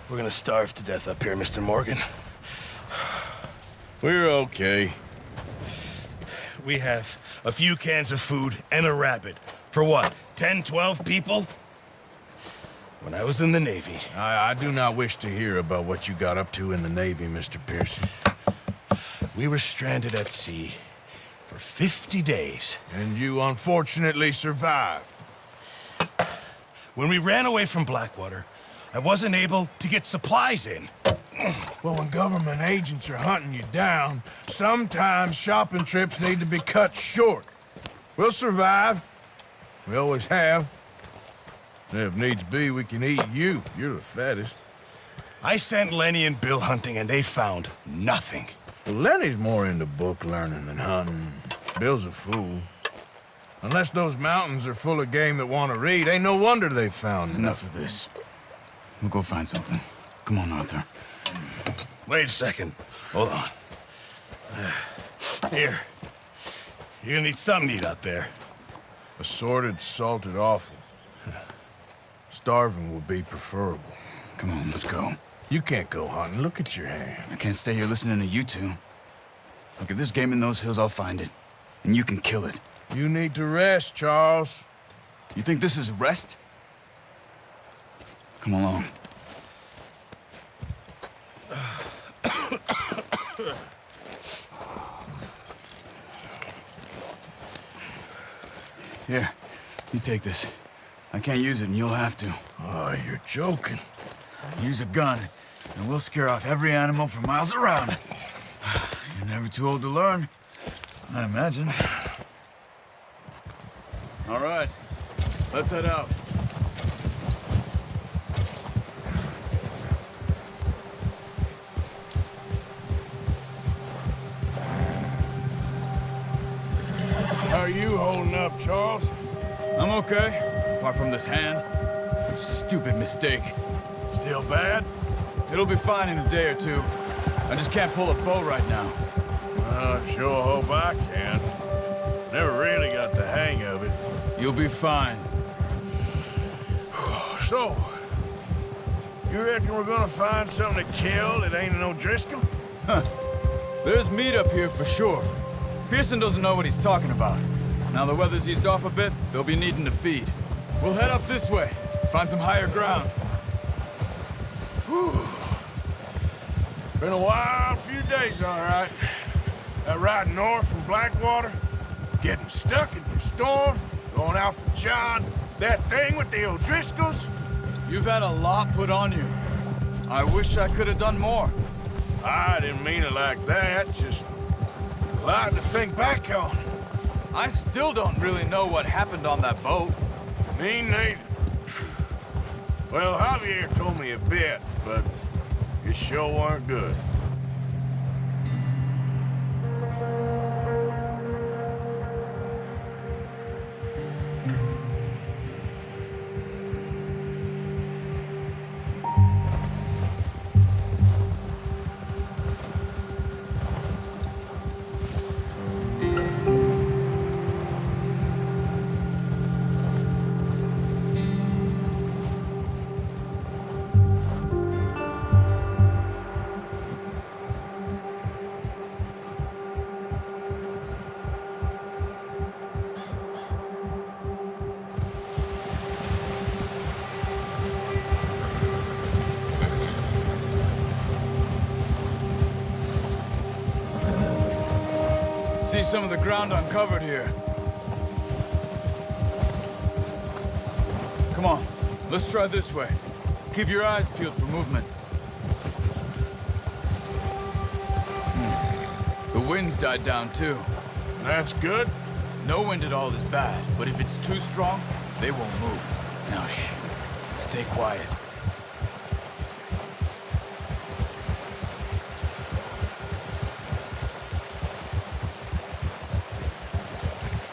We're gonna starve to death up here, Mr. Morgan. We're okay. We have a few cans of food and a rabbit. For what, 10, 12 people? When I was in the Navy... I do not wish to hear about what you got up to in the Navy, Mr. Pearson. We were stranded at sea for 50 days. And you unfortunately survived. When we ran away from Blackwater, I wasn't able to get supplies in. Well, when government agents are hunting you down, sometimes shopping trips need to be cut short. We'll survive. We always have. And if needs be, we can eat you. You're the fattest. I sent Lenny and Bill hunting, and they found nothing. Well, Lenny's more into book learning than hunting. Bill's a fool. Unless those mountains are full of game that want to read, ain't no wonder they found Enough of this. We'll go find something. Come on, Arthur. Wait a second. Hold on. Here. You're gonna need something to eat out there. Assorted, salted offal. Starving would be preferable. Come on, let's go. You can't go hunting. Look at your hand. I can't stay here listening to you two. Look, if there's game in those hills, I'll find it. And you can kill it. You need to rest, Charles. You think this is rest? Come along. Here, you take this. I can't use it, and you'll have to. Oh, you're joking. Use a gun, and we'll scare off every animal for miles around. You're never too old to learn, I imagine. All right, let's head out. How are you holding up, Charles? I'm okay, apart from this hand. Stupid mistake. Still bad? It'll be fine in a day or two. I just can't pull a bow right now. I sure hope I can. Never really got the hang of it. You'll be fine. So, you reckon we're gonna find something to kill that ain't no Driscoll? Huh. There's meat up here for sure. Pearson doesn't know what he's talking about. Now the weather's eased off a bit, they'll be needing to feed. We'll head up this way, find some higher ground. Whew. Been a wild few days, all right. That ride north from Blackwater, getting stuck in the storm, going out from John, that thing with the O'Driscolls. You've had a lot put on you. I wish I could have done more. I didn't mean it like that, just a lot to think back on. I still don't really know what happened on that boat. Me neither. Well, Javier told me a bit, but it sure weren't good. See some of the ground uncovered here. Come on, let's try this way. Keep your eyes peeled for movement. The wind's died down too. That's good. No wind at all is bad, but if it's too strong, they won't move. Now shh, stay quiet.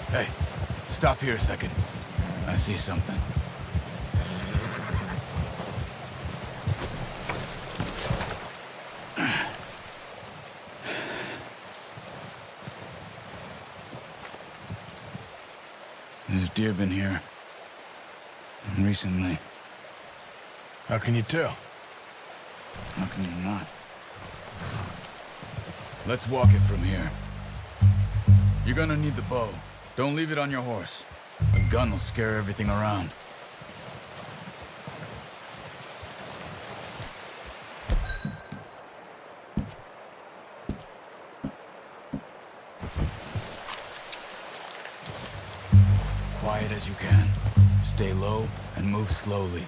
Hey, stop here a second. I see something. There's deer been here. Recently. How can you tell? How can you not? Let's walk it from here. You're gonna need the bow. Don't leave it on your horse. A gun will scare everything around. Quiet as you can. Stay low and move slowly.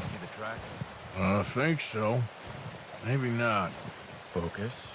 See the tracks? I think so. Maybe not. Focus.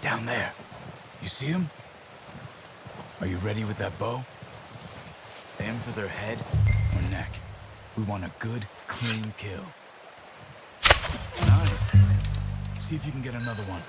Down there. You see him? Are you ready with that bow? Aim for their head or neck. We want a good, clean kill. Nice. See if you can get another one.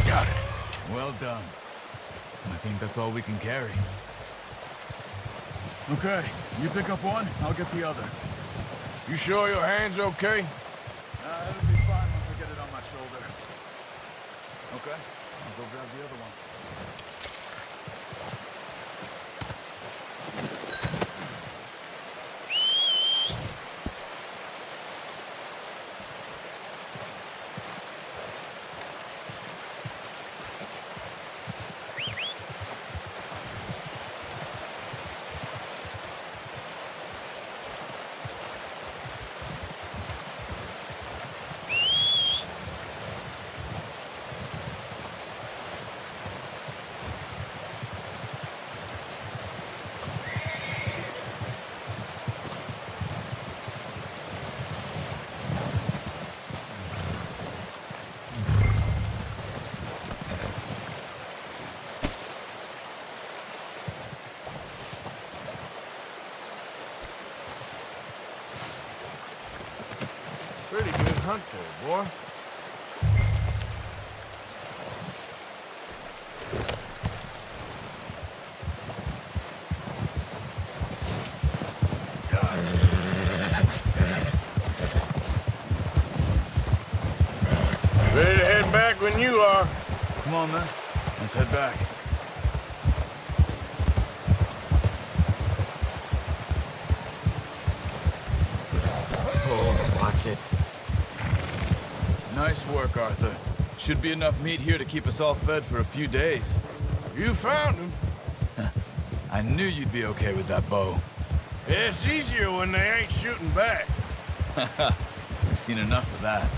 Got it. Well done. I think that's all we can carry. Okay, you pick up one, I'll get the other. You sure your hand's okay? It'll be fine once I get it on my shoulder. Okay, I'll go grab the other one. Pretty good hunt there, boy. Ready to head back when you are. Come on, then. Let's head back. Oh, watch it. Nice work, Arthur. Should be enough meat here to keep us all fed for a few days. You found him. I knew you'd be okay with that bow. It's easier when they ain't shooting back. We've seen enough of that.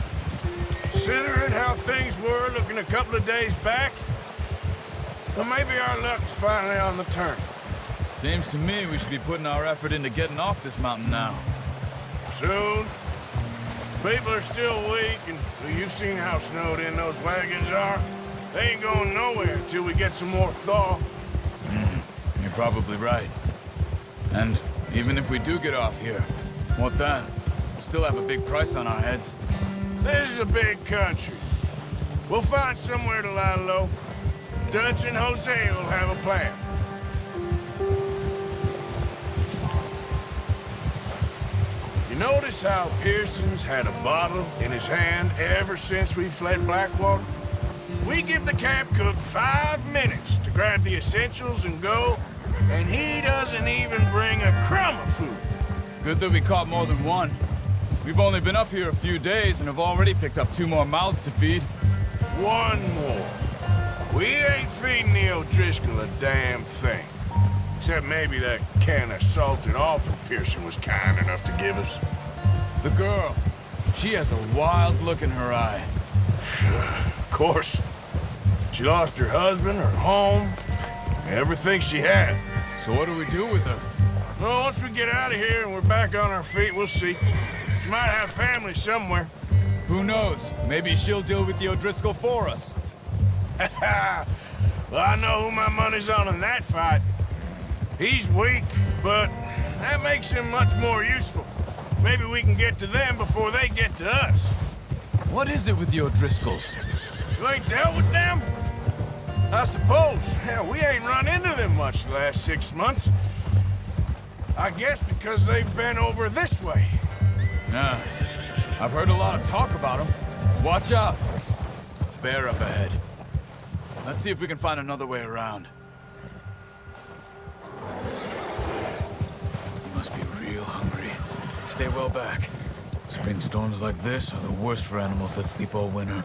Considering how things were looking a couple of days back, well, maybe our luck's finally on the turn. Seems to me we should be putting our effort into getting off this mountain now. Soon. People are still weak, and well, you've seen how snowed in those wagons are. They ain't going nowhere until we get some more thaw. You're probably right. And even if we do get off here, What then? Still have a big price on our heads. This is a big country. We'll find somewhere to lie low. Dutch and Jose will have a plan. You notice how Pearson's had a bottle in his hand ever since we fled Blackwater? We give the camp cook 5 minutes to grab the essentials and go, and he doesn't even bring a crumb of food. Good that we caught more than one. We've only been up here a few days and have already picked up 2 more mouths to feed. 1 more. We ain't feeding the O'Driscoll a damn thing. Except maybe that can of salted offal Pearson was kind enough to give us. The girl. She has a wild look in her eye. Of course. She lost her husband, her home, everything she had. So what do we do with her? Well, once we get out of here and we're back on our feet, we'll see. She might have family somewhere. Who knows? Maybe she'll deal with the O'Driscoll for us. Well, I know who my money's on in that fight. He's weak, but that makes him much more useful. Maybe we can get to them before they get to us. What is it with the O'Driscolls? You ain't dealt with them? I suppose. Hell, we ain't run into them much the last 6 months. I guess because they've been over this way. Nah. I've heard a lot of talk about them. Watch out. Bear up ahead. Let's see if we can find another way around. You must be real hungry. Stay well back. Spring storms like this are the worst for animals that sleep all winter.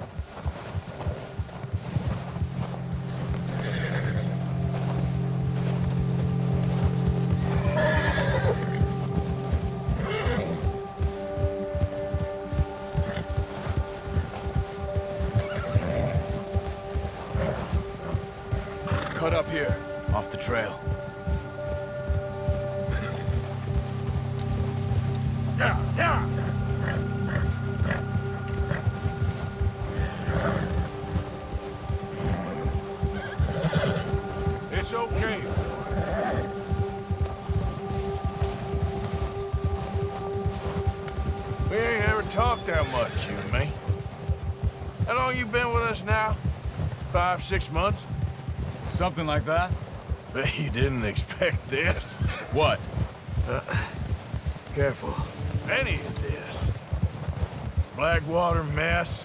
Cut up here, off the trail. Yeah. It's okay. We ain't ever talked that much, you and me. How long you been with us now? 5, 6 months? Something like that? Bet you didn't expect this. What? Careful. Any of this. Blackwater mess.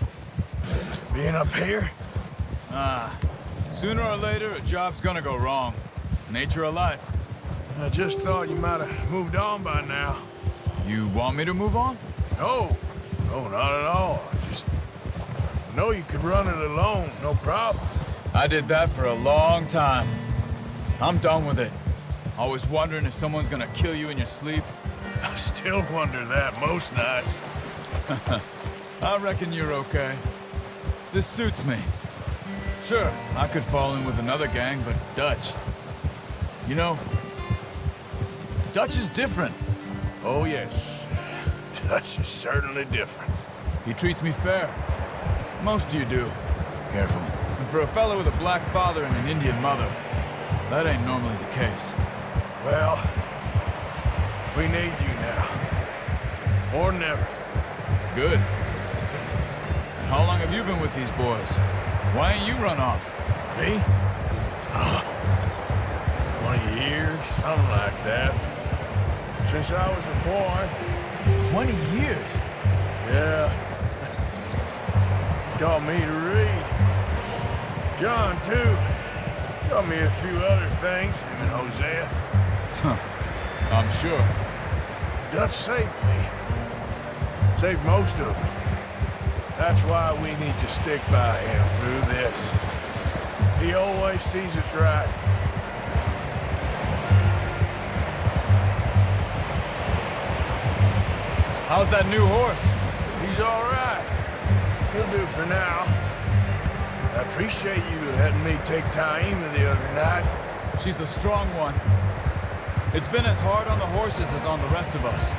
Being up here. Sooner or later, a job's gonna go wrong. Nature of life. I just thought you might have moved on by now. You want me to move on? No, not at all. I just know you could run it alone, no problem. I did that for a long time. I'm done with it. Always wondering if someone's gonna kill you in your sleep. I still wonder that most nights. I reckon you're okay. This suits me. Sure, I could fall in with another gang, but Dutch... You know, Dutch is different. Oh, yes. Dutch is certainly different. He treats me fair. Most of you do. Careful. And for a fellow with a black father and an Indian mother, that ain't normally the case. Well, we need you now. More than ever. Good. And how long have you been with these boys? Why ain't you run off? Me? 20 years, something like that. Since I was a boy. 20 years? Yeah. He taught me to read. John, too. Taught me a few other things, him and Hosea. I'm sure. Dutch saved me. Saved most of us. That's why we need to stick by him through this. He always sees us right. How's that new horse? He's all right. He'll do for now. I appreciate you letting me take Taima the other night. She's a strong one. It's been as hard on the horses as on the rest of us.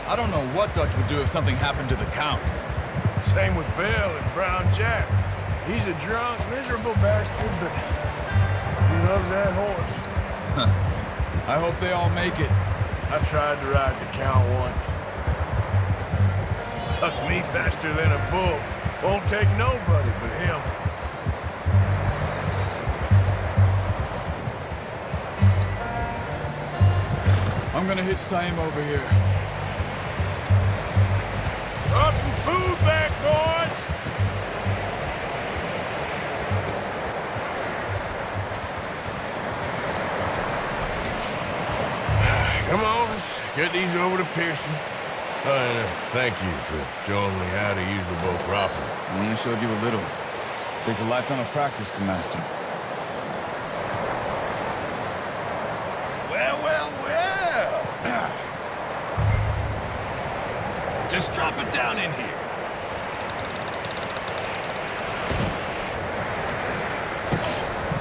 I don't know what Dutch would do if something happened to the Count. Same with Bill and Brown Jack. He's a drunk, miserable bastard, but he loves that horse. I hope they all make it. I tried to ride the Count once. Buck me faster than a bull. Won't take nobody but him. I'm gonna hitch tie him over here. Brought some food back, boys! Come on, let's get these over to Pearson. Thank you for showing me how to use the boat properly. I only showed you a little. Takes a lifetime of practice to master. Well, well, well. Just drop it down in here.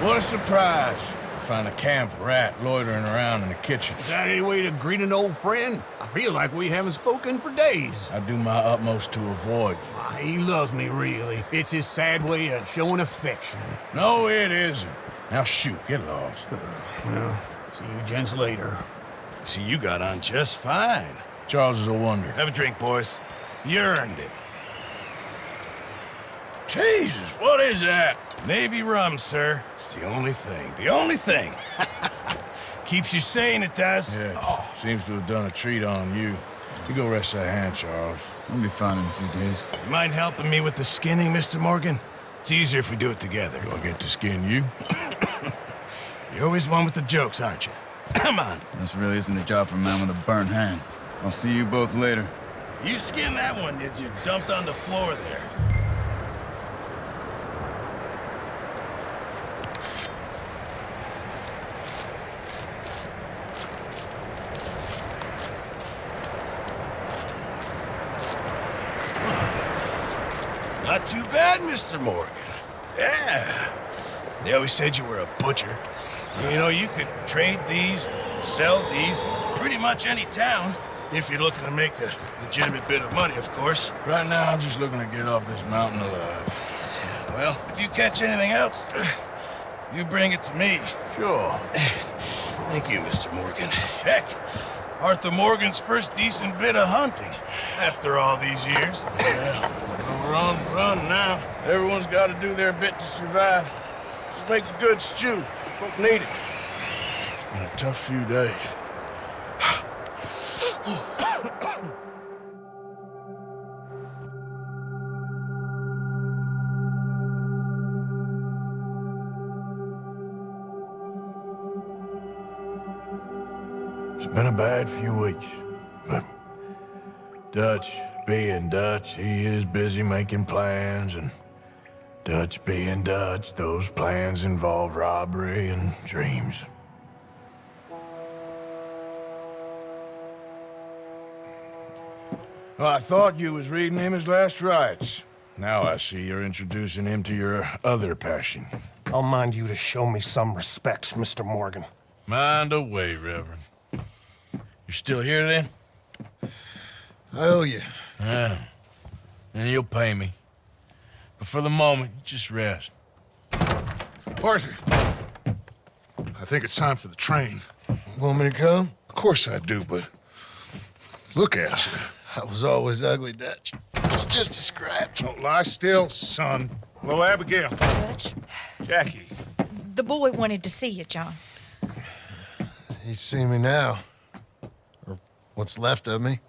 What a surprise. Find a camp rat loitering around in the kitchen. Is that any way to greet an old friend? I feel like we haven't spoken for days. I do my utmost to avoid you. He loves me, really. It's his sad way of showing affection. No, it isn't. Now shoot, get lost. Well, see you gents later. See, you got on just fine. Charles is a wonder. Have a drink, boys. You earned it. Jesus, what is that? Navy rum, sir. It's the only thing. The only thing. Keeps you sane, it does. Yeah, seems to have done a treat on you. You go rest that hand, Charles. I'll be fine in a few days. You mind helping me with the skinning, Mr. Morgan? It's easier if we do it together. Do I get to skin you? You're always one with the jokes, aren't you? Come on. This really isn't a job for a man with a burnt hand. I'll see you both later. You skinned that one that you dumped on the floor there. Not too bad, Mr. Morgan. Yeah. They always said you were a butcher. You know, you could trade these, sell these, pretty much any town, if you're looking to make a legitimate bit of money, of course. Right now, I'm just looking to get off this mountain alive. Well, if you catch anything else, you bring it to me. Sure. Thank you, Mr. Morgan. Heck, Arthur Morgan's first decent bit of hunting, after all these years. Yeah, well, we're on the run now. Everyone's got to do their bit to survive. Just make a good stew. Folk need it. It's been a tough few days. It's been a bad few weeks, but Dutch being Dutch, he is busy making plans, and Dutch being Dutch, those plans involve robbery and dreams. Well, I thought you was reading him his last rites. Now I see you're introducing him to your other passion. I'll mind you to show me some respect, Mr. Morgan. Mind away, Reverend. You still here, then? I owe you. Yeah. And you'll pay me. But for the moment, just rest. Arthur, I think it's time for the train. Want me to come? Of course I do, but look at you. I was always ugly, Dutch. It's just a scratch. Don't lie still, son. Hello, Abigail. Dutch, Jackie. the boy wanted to see you, John. He's seen me now. Or what's left of me.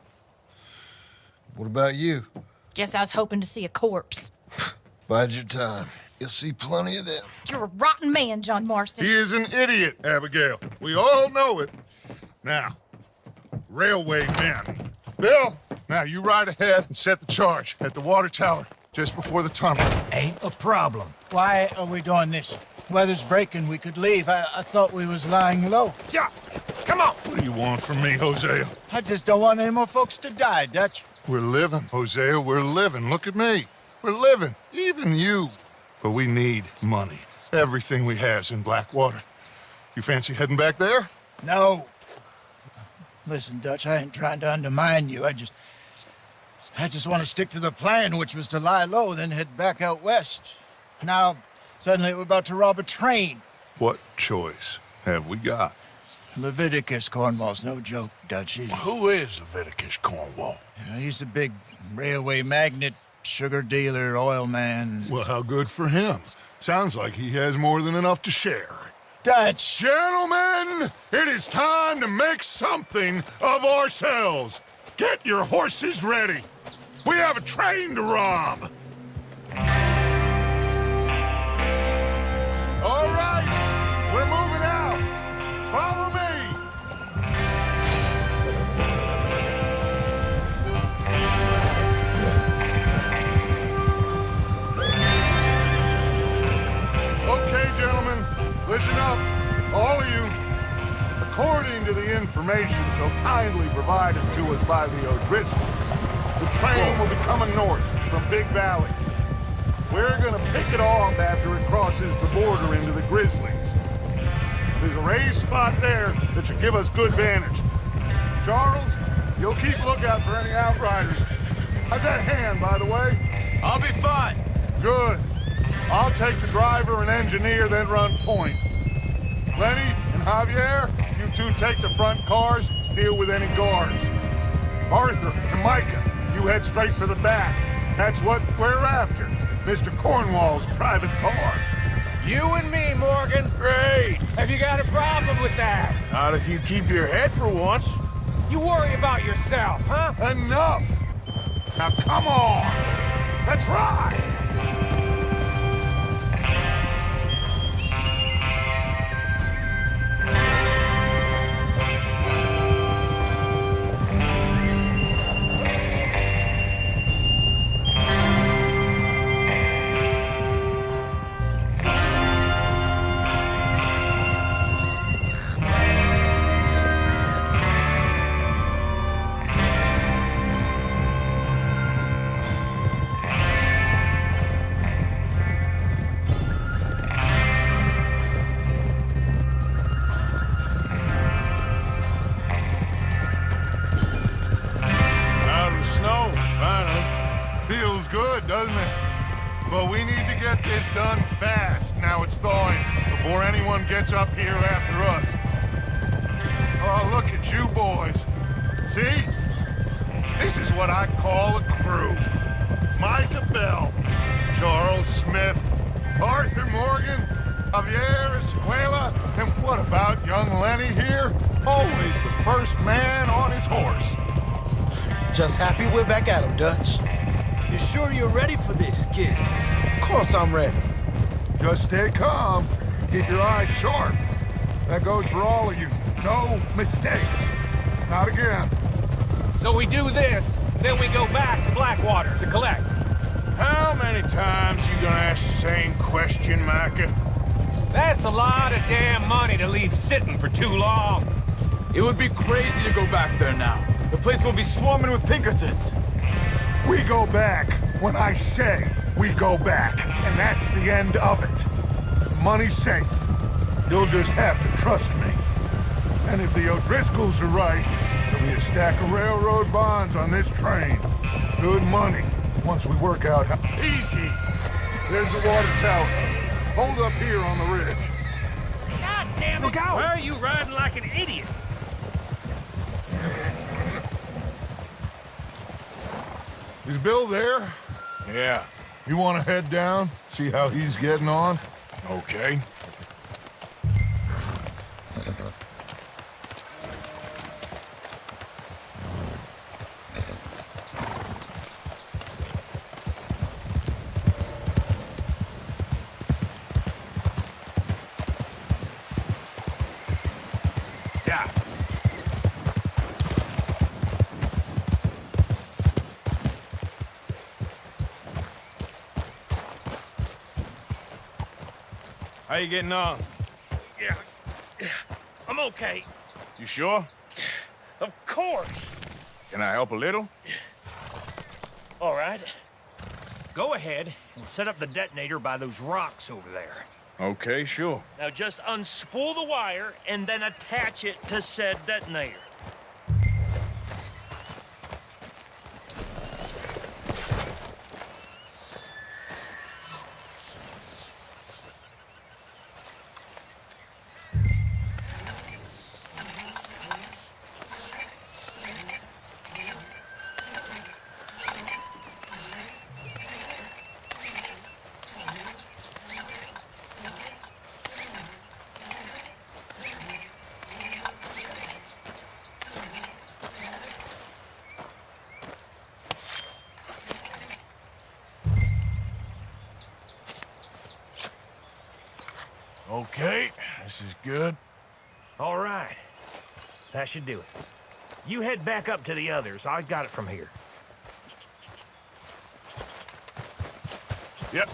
What about you? Guess I was hoping to see a corpse. Bide your time. You'll see plenty of them. You're a rotten man, John Marston. He is an idiot, Abigail. We all know it. Now, railway men. Bill, now you ride ahead and set the charge at the water tower just before the tunnel. Ain't a problem. Why are we doing this? Weather's breaking. We could leave. I thought we was lying low. Yeah, come on. What do you want from me, Hosea? I just don't want any more folks to die, Dutch. We're living, Hosea. We're living. Look at me. We're living. Even you. But we need money. Everything we has in Blackwater. You fancy heading back there? No. Listen, Dutch, I ain't trying to undermine you. I just want to stick to the plan, which was to lie low, then head back out west. Now, suddenly we're about to rob a train. What choice have we got? Leviticus Cornwall's no joke, Dutch. Who is Leviticus Cornwall? He's a big railway magnate, sugar dealer, oil man. Well, how good for him. Sounds like he has more than enough to share. Dutch! Gentlemen, it is time to make something of ourselves. Get your horses ready. We have a train to rob. All right, we're moving out. Follow me. Okay, gentlemen, listen up, all of you. According to the information so kindly provided to us by the O'Driscolls, the train will be coming north from Big Valley. We're gonna pick it off after it crosses the border into the Grizzlies. There's a raised spot there that should give us good vantage. Charles, you'll keep lookout for any outriders. How's that hand, by the way? I'll be fine. Good. I'll take the driver and engineer, then run point. Lenny and Javier, you two take the front cars, deal with any guards. Arthur and Micah, you head straight for the back. That's what we're after. Mr. Cornwall's private car. You and me, Morgan. Great. Have you got a problem with that? Not if you keep your head for once. You worry about yourself, huh? Enough! Now come on! Let's ride! Feels good, doesn't it? But we need to get this done fast, now it's thawing, before anyone gets up here after us. Oh, look at you boys. See? This is what I call a crew. Micah Bell, Charles Smith, Arthur Morgan, Javier Escuela, and what about young Lenny here? Always the first man on his horse. Just happy we're back at him, Dutch. You sure you're ready for this, kid? Of course I'm ready. Just stay calm. Keep your eyes sharp. That goes for all of you. No mistakes. Not again. So we do this, then we go back to Blackwater to collect. How many times you gonna ask the same question, Micah? That's a lot of damn money to leave sitting for too long. It would be crazy to go back there now. The place will be swarming with Pinkertons. We go back when I say we go back, and that's the end of it. The money's safe. You'll just have to trust me. And if the O'Driscolls are right, there'll be a stack of railroad bonds on this train. Good money, once we work out how... Easy! There's the water tower. Hold up here on the ridge. God damn it! Look out! Why are you riding like an idiot? Is Bill there? Yeah. You want to head down, see how he's getting on? Okay. Yeah. How you getting on? Yeah, I'm okay. You sure? Of course. Can I help a little? All right. Go ahead and set up the detonator by those rocks over there. Okay, sure. Now just unspool the wire and then attach it to said detonator. Okay, this is good. All right. That should do it. You head back up to the others. I got it from here. Yep.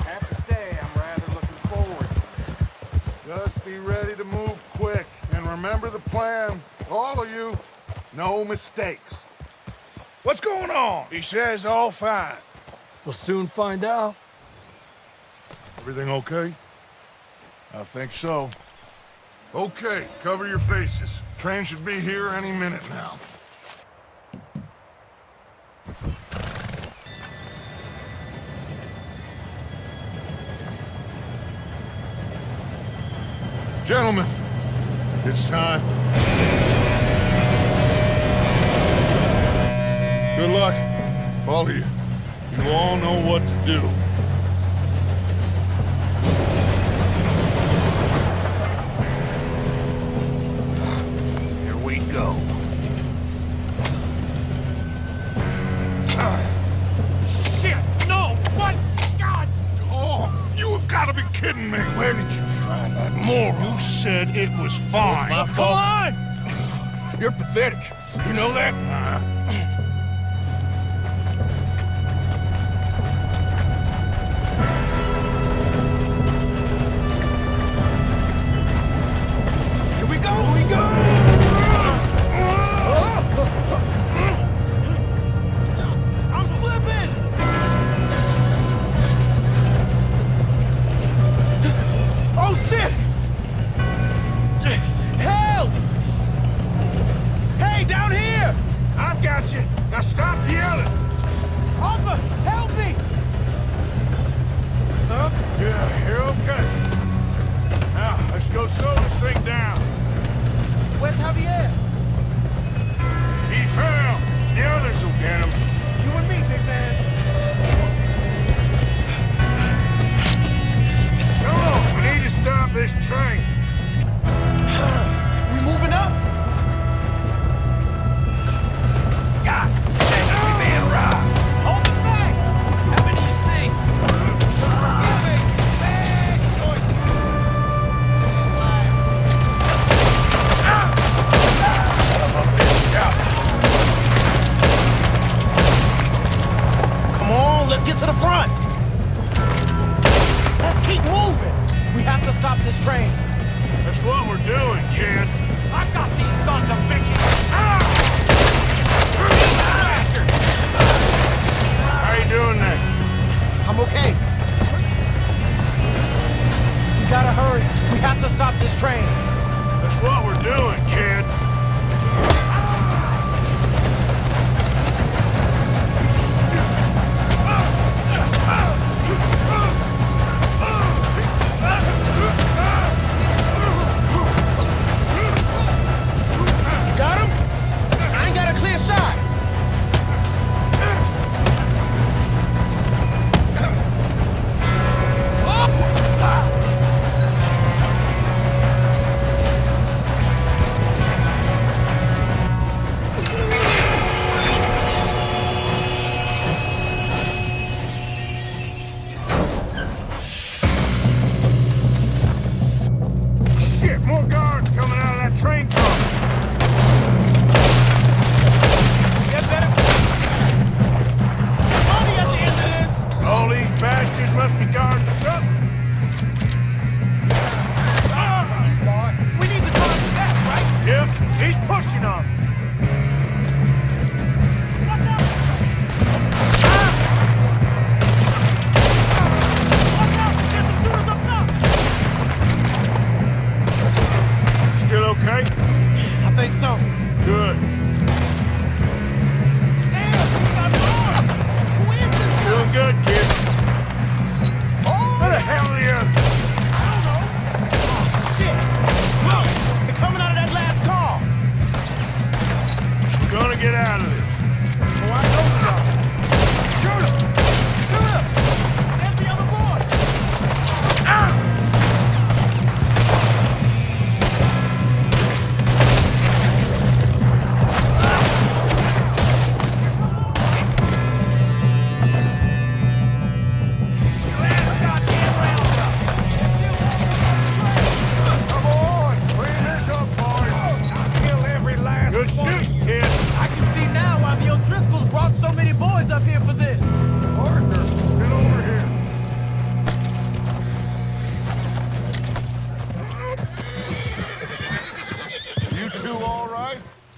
Have to say, I'm rather looking forward. Just be ready to move quick. And remember the plan. All of you. No mistakes. What's going on? He says all fine. We'll soon find out. Everything okay? I think so. Okay, cover your faces. Train should be here any minute now. Gentlemen, it's time. Good luck, all of you. You all know what to do. Here we go. Shit! No! What? God! Oh, you have got to be kidding me. Where did you find that moron? You said it was fine. My Come fault. on! You're pathetic. You know that? Here we go! Here we go! I'm slipping! Oh, shit! Help! Hey, down here! I've got you. Now stop yelling. Arthur, help me! Yeah, you're okay. Now, let's go slow this thing down. Where's Javier? He fell. The others will get him. You and me, big man. Come on, we need to stop this train. We moving up? God, we being robbed. Hold it back. How many you see? Inmates, bad choice.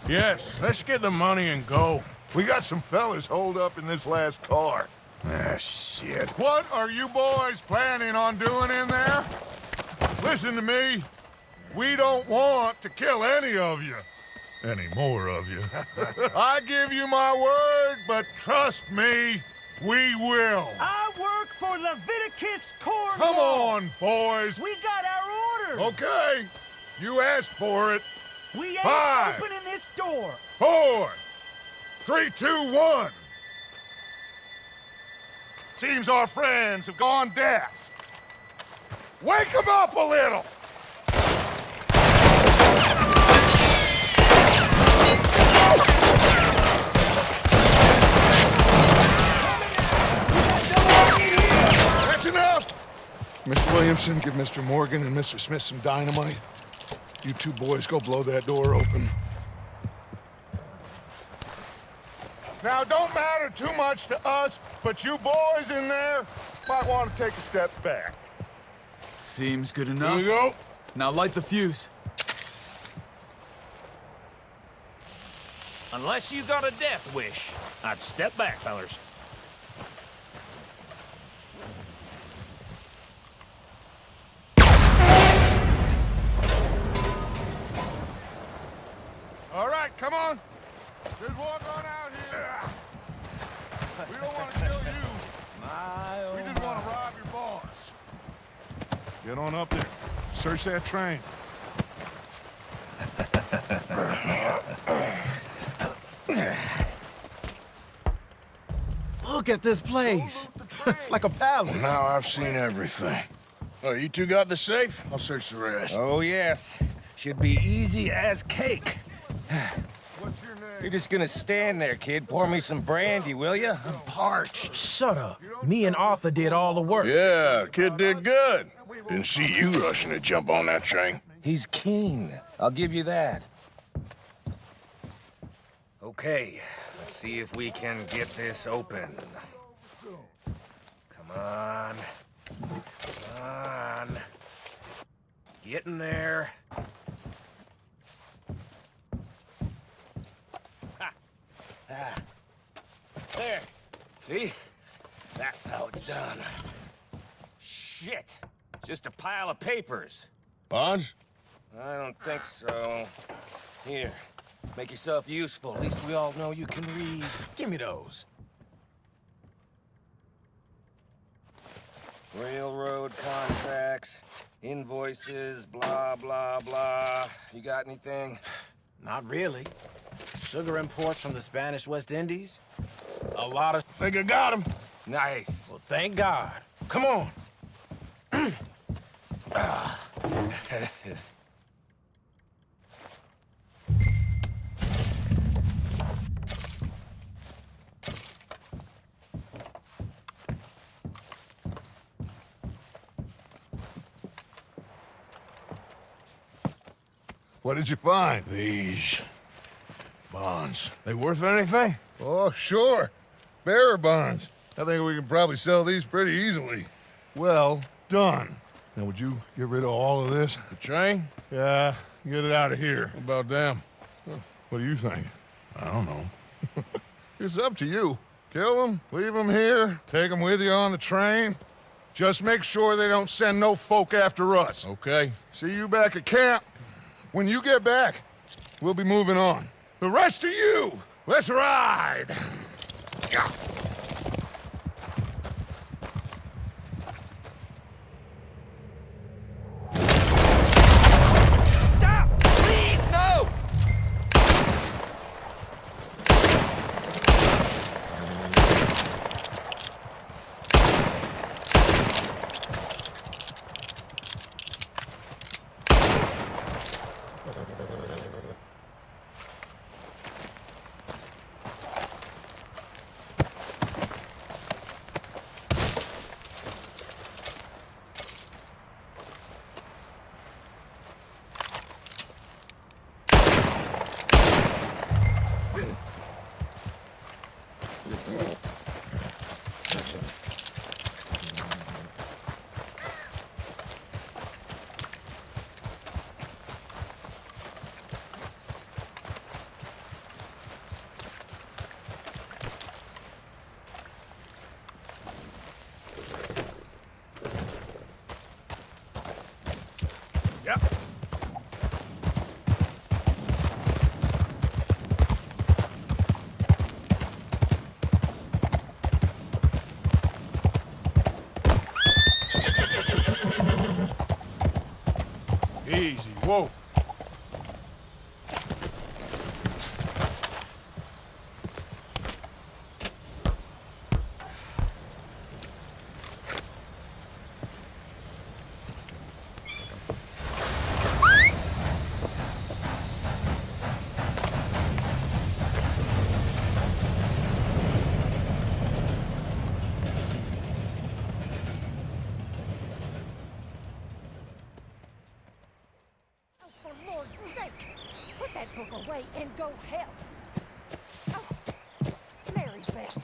Yes, let's get the money and go. We got some fellas holed up in this last car. Ah, shit. What are you boys planning on doing in there? Listen to me. We don't want to kill any of you. Any more of you. I give you my word, but trust me, we will. I work for Leviticus Cornwall. Come on, boys. We got our orders. Okay. You asked for it. We ain't 5, opening this door. 4, 3, 2, 1. Seems our friends have gone deaf. Wake them up a little. That's enough. Mr. Williamson, give Mr. Morgan and Mr. Smith some dynamite. You two boys go blow that door open. Now, don't matter too much to us, but you boys in there might want to take a step back. Seems good enough. Here we go. Now light the fuse. Unless you got a death wish, I'd step back, fellers. All right, come on. Just walk on out here. We don't want to kill you. We just want to rob your boss. Get on up there. Search that train. Look at this place. It's like a palace. Now I've seen everything. Oh, you two got the safe? I'll search the rest. Oh, yes. Should be easy as cake. What's your name? You're just gonna stand there, kid. Pour me some brandy, will you? I'm parched. Shut up. Me and Arthur did all the work. Yeah, kid did good. Didn't see you rushing to jump on that train. He's keen. I'll give you that. Okay, let's see if we can get this open. Come on. Come on. Get in there. Ha. Ah. There. See? That's how it's done. Shit. Just a pile of papers. Bonds? I don't think so. Here. Make yourself useful. At least we all know you can read. Give me those. Railroad contracts, invoices, blah, blah, blah. You got anything? Not really. Sugar imports from the Spanish West Indies. A lot of... Think I got him. Nice. Well, thank God. Come on. What did you find? These bonds. They worth anything? Oh, sure. Bearer bonds. I think we can probably sell these pretty easily. Well done. Now, would you get rid of all of this? The train? Yeah, get it out of here. What about them? What do you think? I don't know. It's up to you. Kill them, leave them here, take them with you on the train. Just make sure they don't send no folk after us. Okay. See you back at camp. When you get back, we'll be moving on. The rest of you, let's ride! Stop! Please, no! Easy, whoa. For Lord's sake, put that book away and go help. Oh, Mary Beth.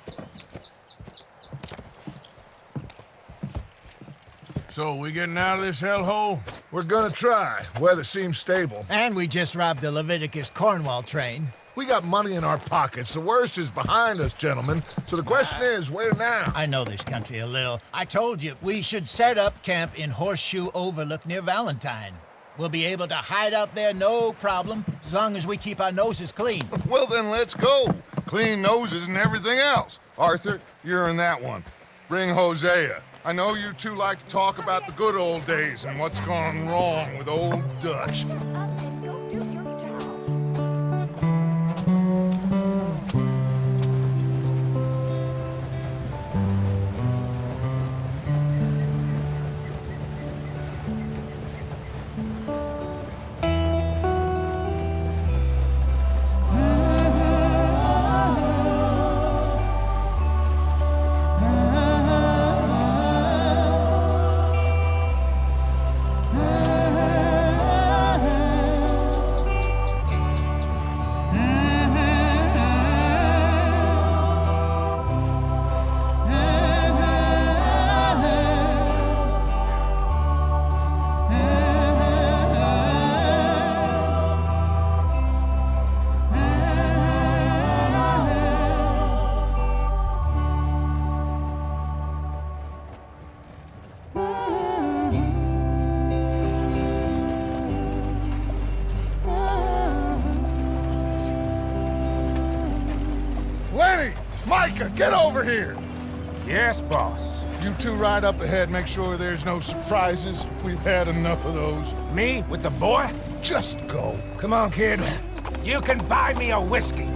So, we getting out of this hellhole? We're gonna try. Weather seems stable. And we just robbed the Leviticus Cornwall train. We got money in our pockets. The worst is behind us, gentlemen. So the question is, where now? I know this country a little. I told you, we should set up camp in Horseshoe Overlook near Valentine. We'll be able to hide out there no problem, as long as we keep our noses clean. Well, then let's go. Clean noses and everything else. Arthur, you're in that one. Bring Hosea. I know you two like to talk about the good old days and what's gone wrong with old Dutch. Shut up and go do your job. Lenny! Micah, get over here! Yes, boss. You two ride up ahead, make sure there's no surprises. We've had enough of those. Me with the boy? Just go. Come on, kid. You can buy me a whiskey.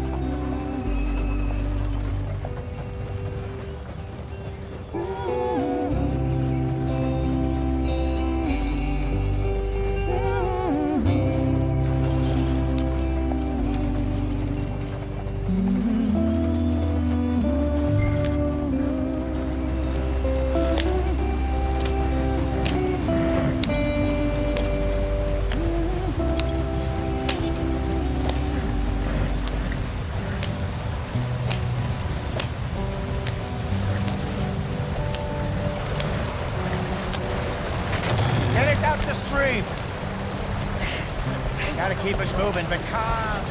Get us out the stream. Gotta keep us moving, but calm.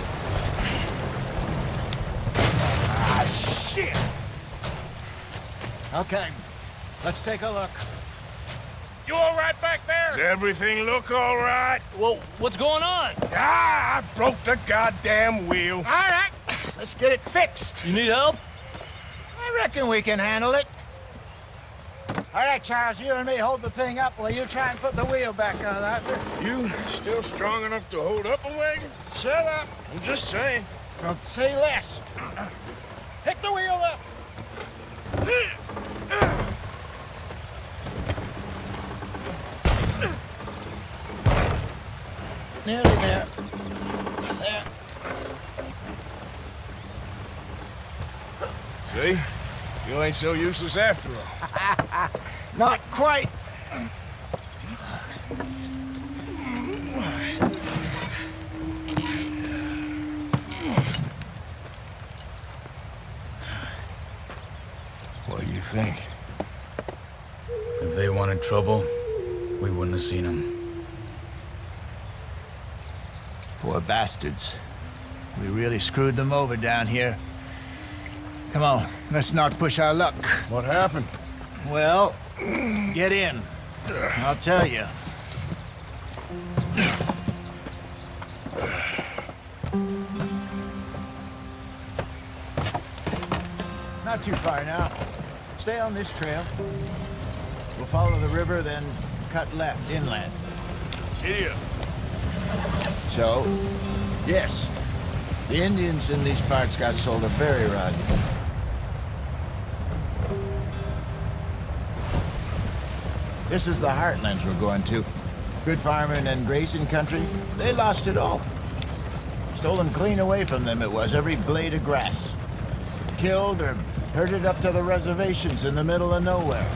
Ah, shit! Okay, let's take a look. You all right back there? Does everything look all right? Well, what's going on? Ah, I broke the goddamn wheel. All right, let's get it fixed. You need help? I reckon we can handle it. All right, Charles, you and me hold the thing up while you try and put the wheel back on that. You still strong enough to hold up a wagon? Shut up. I'm just saying. Don't say less. Pick the wheel up. Nearly there. There. See? You ain't so useless after all. Not quite. What do you think? If they wanted trouble, we wouldn't have seen them. Poor bastards. We really screwed them over down here. Come on, let's not push our luck. What happened? Well, get in. I'll tell you. Not too far now. Stay on this trail. We'll follow the river, then cut left, inland. Giddy up. So, yes, the Indians in these parts got sold a very rod. This is the heartlands we're going to. Good farming and grazing country, they lost it all. Stolen clean away from them it was, every blade of grass. Killed or herded up to the reservations in the middle of nowhere.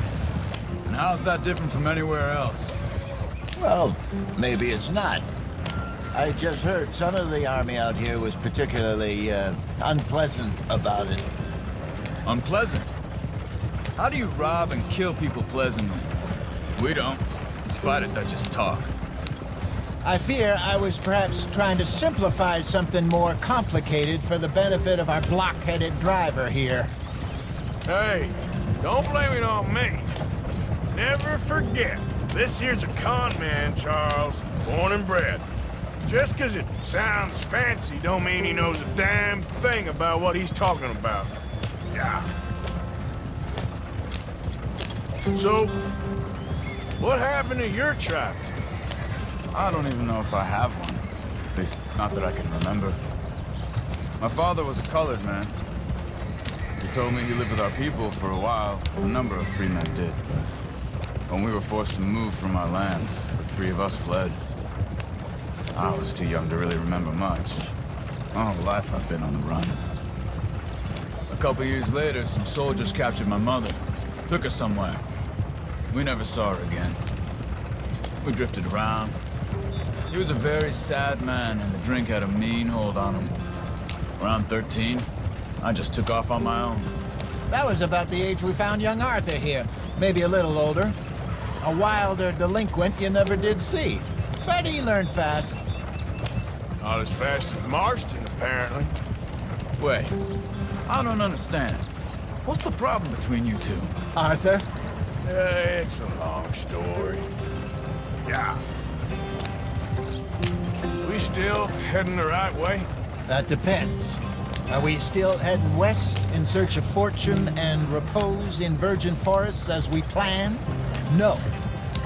And how's that different from anywhere else? Well, maybe it's not. I just heard some of the army out here was particularly, unpleasant about it. Unpleasant? How do you rob and kill people pleasantly? We don't, in spite of Dutch's talk. I fear I was perhaps trying to simplify something more complicated for the benefit of our block-headed driver here. Hey, don't blame it on me. Never forget, this here's a con man, Charles, born and bred. Just 'cause it sounds fancy don't mean he knows a damn thing about what he's talking about. Yeah. So, what happened to your tribe? I don't even know if I have one. At least, not that I can remember. My father was a colored man. He told me he lived with our people for a while. A number of free men did, but when we were forced to move from our lands, the three of us fled. I was too young to really remember much. My whole life I've been on the run. A couple years later, some soldiers captured my mother. Took her somewhere. We never saw her again. We drifted around. He was a very sad man, and the drink had a mean hold on him. Around 13, I just took off on my own. That was about the age we found young Arthur here. Maybe a little older. A wilder delinquent you never did see. But he learned fast. Not as fast as Marston, apparently. Wait, I don't understand. What's the problem between you two? Arthur? It's a long story. Yeah. We still heading the right way? That depends. Are we still heading west in search of fortune and repose in virgin forests as we planned? No.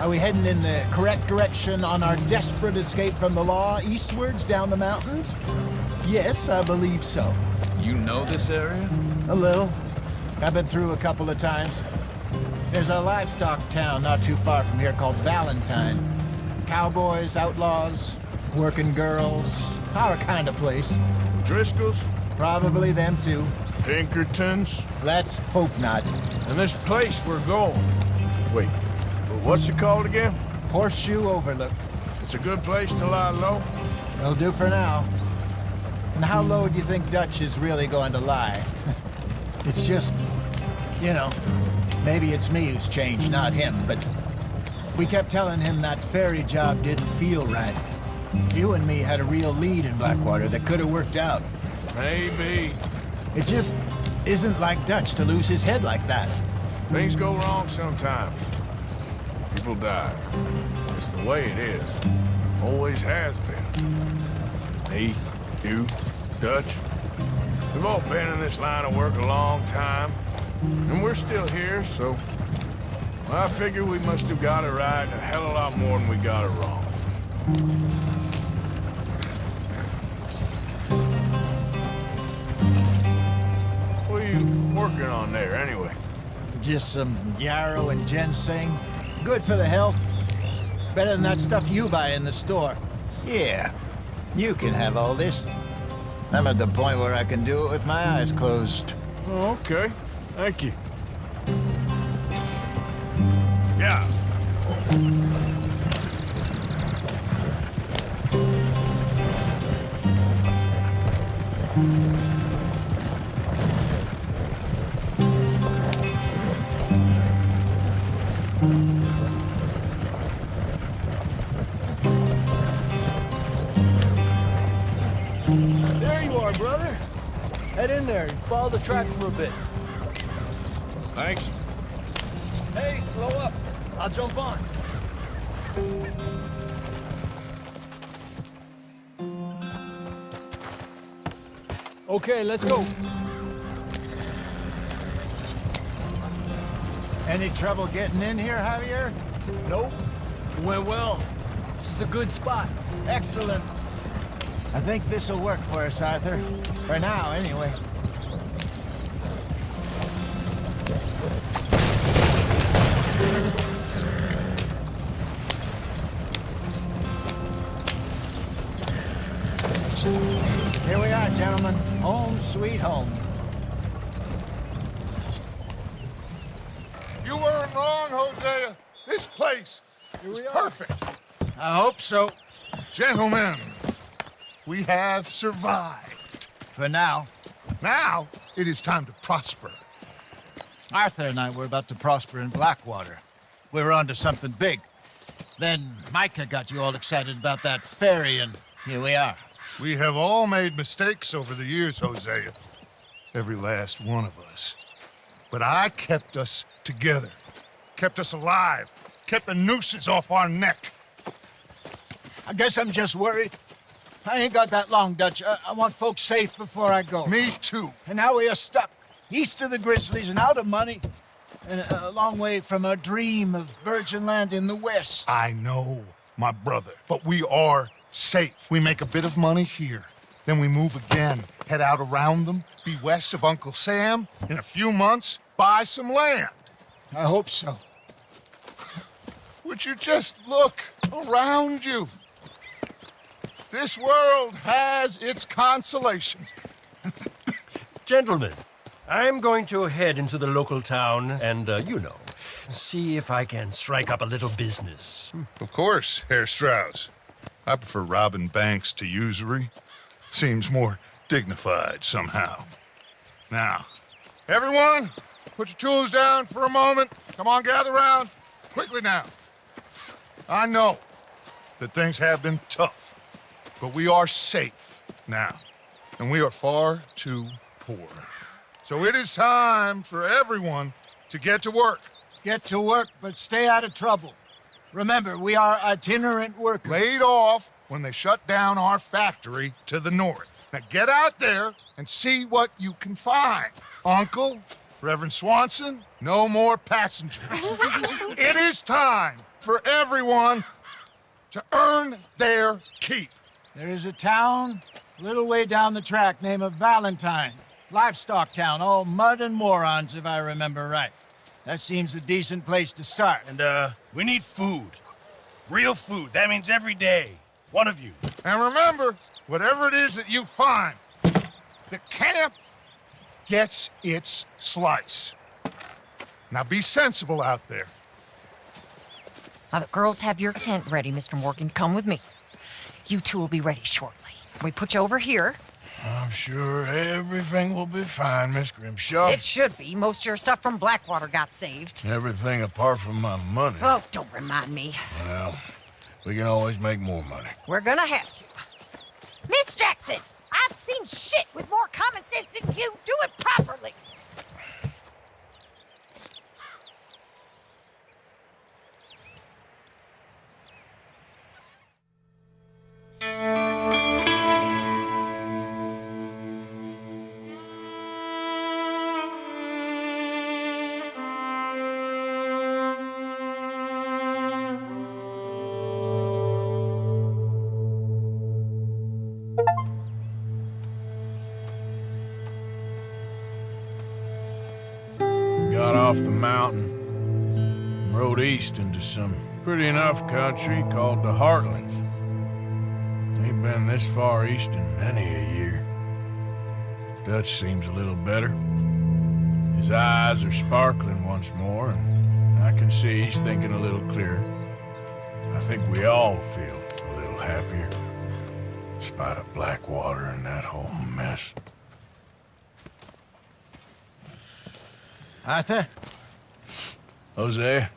Are we heading in the correct direction on our desperate escape from the law eastwards down the mountains? Yes, I believe so. You know this area? A little. I've been through a couple of times. There's a livestock town not too far from here called Valentine. Cowboys, outlaws, working girls, our kind of place. Driscoll's? Probably them too. Pinkertons? Let's hope not. And this place we're going. Wait, what's it called again? Horseshoe Overlook. It's a good place to lie low? It'll do for now. And how low do you think Dutch is really going to lie? It's just, you know, maybe it's me who's changed, not him, but we kept telling him that ferry job didn't feel right. You and me had a real lead in Blackwater that could have worked out. Maybe. It just isn't like Dutch to lose his head like that. Things go wrong sometimes. People die. It's the way it is. Always has been. Me, you, Dutch. We've all been in this line of work a long time. And we're still here, so... I figure we must have got it right a hell of a lot more than we got it wrong. What are you working on there, anyway? Just some yarrow and ginseng. Good for the health. Better than that stuff you buy in the store. Yeah, you can have all this. I'm at the point where I can do it with my eyes closed. Oh, okay. Thank you. Yeah. There you are, brother. Head in there and follow the track for a bit. Thanks. Hey, slow up. I'll jump on. Okay, let's go. Any trouble getting in here, Javier? Nope. Went well. This is a good spot. Excellent. I think this'll work for us, Arthur. For now, anyway. Here we are, gentlemen. Home sweet home. You weren't wrong, Hosea. This place is perfect. I hope so. Gentlemen, we have survived. For now. Now, it is time to prosper. Arthur and I were about to prosper in Blackwater. We were onto something big. Then Micah got you all excited about that ferry, and here we are. We have all made mistakes over the years, Hosea. Every last one of us. But I kept us together. Kept us alive. Kept the nooses off our neck. I guess I'm just worried. I ain't got that long, Dutch. I want folks safe before I go. Me too. And now we are stuck. East of the Grizzlies and out of money. And a long way from our dream of virgin land in the west. I know, my brother. But we are safe. We make a bit of money here. Then we move again. Head out around them. Be west of Uncle Sam. In a few months, buy some land. I hope so. Would you just look around you? This world has its consolations. Gentlemen, I'm going to head into the local town and, see if I can strike up a little business. Of course, Herr Strauss. I prefer robbing banks to usury. Seems more dignified somehow. Now, everyone, put your tools down for a moment. Come on, gather round. Quickly now. I know that things have been tough, but we are safe now, and we are far too poor. So it is time for everyone to get to work. Get to work, but stay out of trouble. Remember, we are itinerant workers. Laid off when they shut down our factory to the north. Now get out there and see what you can find. Uncle, Reverend Swanson, no more passengers. It is time for everyone to earn their keep. There is a town a little way down the track named Valentine. Livestock town, all mud and morons, if I remember right. That seems a decent place to start. And, we need food. Real food. That means every day. One of you. And remember, whatever it is that you find, the camp gets its slice. Now be sensible out there. Now, the girls have your tent ready, Mr. Morgan. Come with me. You two will be ready shortly. We put you over here. I'm sure everything will be fine, Miss Grimshaw. It should be. Most of your stuff from Blackwater got saved. Everything apart from my money. Oh, don't remind me. Well, we can always make more money. We're gonna have to. Miss Jackson, I've seen shit with more common sense than you. Do it properly. Got off the mountain and rode east into some pretty enough country called the Heartlands. Ain't been this far east in many a year. Dutch seems a little better. His eyes are sparkling once more, and I can see he's thinking a little clearer. I think we all feel a little happier, in spite of Blackwater and that whole mess. Arthur? Hosea?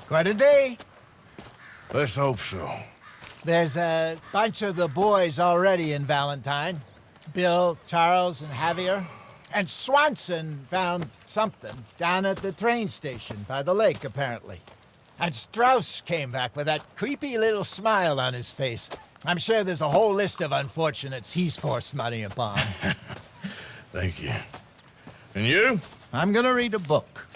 Quite a day. Let's hope so. There's a bunch of the boys already in Valentine. Bill, Charles, and Javier. And Swanson found something down at the train station by the lake, apparently. And Strauss came back with that creepy little smile on his face. I'm sure there's a whole list of unfortunates he's forced money upon. Thank you. And you? I'm gonna read a book.